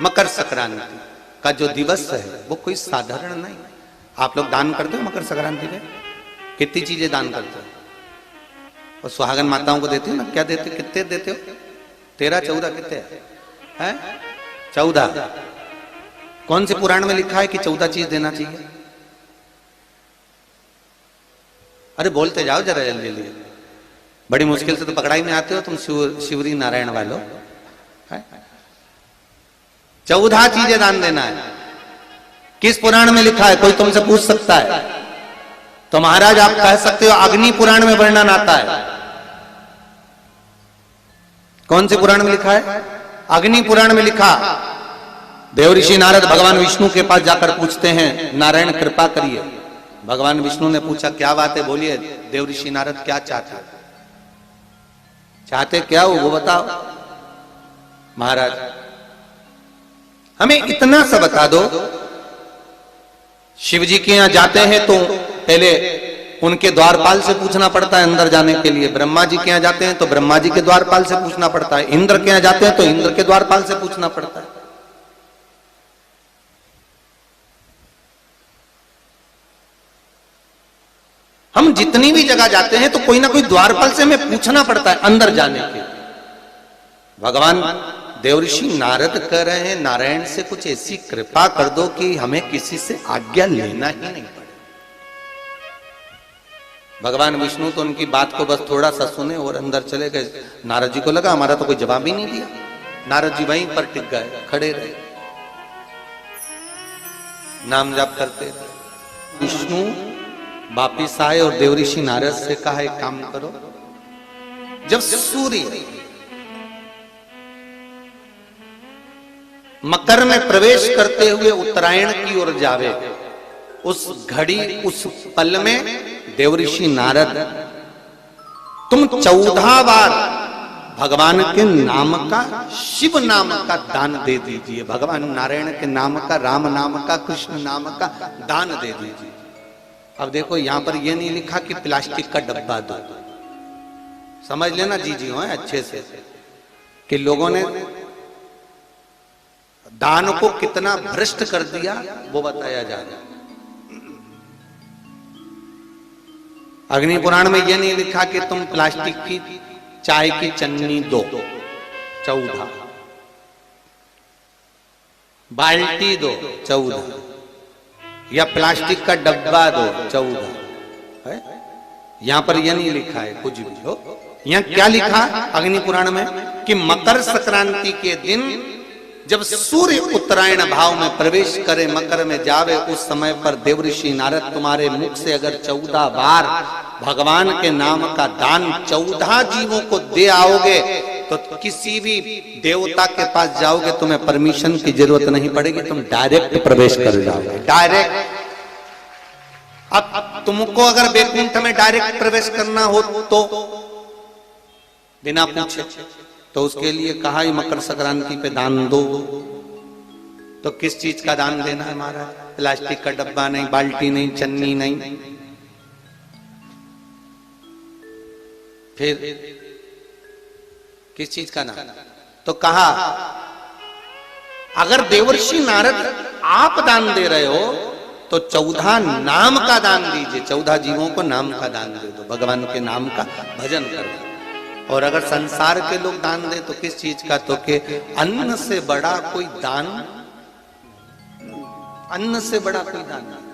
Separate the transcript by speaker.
Speaker 1: मकर संक्रांति का जो दिवस है वो कोई साधारण नहीं। आप लोग दान करते हो मकर संक्रांति में? कितनी चीजें दान करते हो? और सुहागन माताओं को देते हो ना? क्या देते, कितने देते हो? 13 14 कितने हैं? 14। कौन से पुराण में लिखा है कि 14 चीज देना चाहिए? अरे बोलते जाओ जरा जल्दी जल्दी, बड़ी मुश्किल से तो पकड़ाई में आते हो तुम शिवरी नारायण वालों। 14 चीजें दान देना है। किस पुराण में लिखा है? कोई तुमसे पूछ सकता है तो महाराज आप कह सकते हो अग्नि पुराण में वर्णन आता है। कौन से पुराण में लिखा है? अग्नि पुराण में लिखा। देवऋषि नारद भगवान विष्णु के पास जाकर पूछते हैं, नारायण कृपा करिए। भगवान विष्णु ने पूछा क्या बात है, बोलिए देवऋषि नारद क्या चाहते, चाहते क्या हो वो बताओ। महाराज हमें इतना सा बता दो, शिव जी के यहां जाते हैं तो पहले उनके द्वारपाल से पूछना पड़ता है अंदर जाने के लिए। ब्रह्मा जी के यहां जाते हैं तो ब्रह्मा जी के द्वारपाल से पूछना पड़ता है। इंद्र के यहां जाते हैं तो इंद्र के द्वारपाल से पूछना पड़ता है। हम जितनी भी जगह जाते हैं तो कोई ना कोई द्वारपाल से हमें पूछना पड़ता है अंदर जाने के। भगवान देवऋषि नारद कह रहे हैं नारायण से कुछ ऐसी कृपा कर दो कि हमें किसी से आज्ञा लेना ही नहीं पड़े। भगवान विष्णु तो उनकी बात को बस थोड़ा सा सुने और अंदर चले गए। नारद जी को लगा हमारा तो कोई जवाब ही नहीं दिया। नारद जी वहीं पर टिक गए, खड़े रहे, नाम जाप करते रहे। विष्णु वापिस आए और देवऋषि नारद से कहा एक काम करो, जब सूर्य मकर में प्रवेश करते हुए उत्तरायण की ओर जावे, उस घड़ी उस पल में देवऋषि नारद तुम 14 बार भगवान के नाम का, शिव नाम का दान दे दीजिए। भगवान नारायण के नाम का, राम नाम का, कृष्ण नाम का दान दे दीजिए। अब देखो यहां पर यह नहीं लिखा कि प्लास्टिक का डब्बा दो। समझ लेना जी हो अच्छे से कि लोगों ने दान को कितना भ्रष्ट कर दिया वो बताया जा रहा है। अग्नि पुराण में यह नहीं लिखा कि तुम प्लास्टिक की चाय की चन्नी दो 14, बाल्टी दो 14, या प्लास्टिक का डब्बा दो 14 है। यहां पर यह नहीं लिखा है कुछ भी हो। यहां क्या लिखा अग्नि पुराण में कि मकर संक्रांति के दिन जब सूर्य उत्तरायण भाव में प्रवेश करे, मकर में जावे, उस समय पर देवऋषि नारद तुम्हारे मुख से अगर 14 बार भगवान के नाम का दान 14 जीवों को दे आओगे तो किसी भी देवता के पास जाओगे तुम्हें परमिशन की जरूरत नहीं पड़ेगी, तुम डायरेक्ट प्रवेश कर जाओगे। डायरेक्ट। अब तुमको अगर वैकुंठ में डायरेक्ट प्रवेश करना हो तो बिना पूछे, तो उसके लिए कहा ही मकर संक्रांति पे दान दो। तो किस चीज का दान देना है महाराज? प्लास्टिक का डब्बा नहीं, बाल्टी नहीं, चन्नी नहीं, फिर किस चीज का दान? तो कहा अगर देवर्षि नारद आप दान दे रहे हो तो 14 नाम का दान दीजिए। 14 जीवों को नाम का दान दे दो, भगवान के नाम का भजन करो। और अगर संसार के लोग दान दे तो किस चीज का? तो के अन्न से बड़ा कोई दान, अन्न से बड़ा कोई दान नहीं।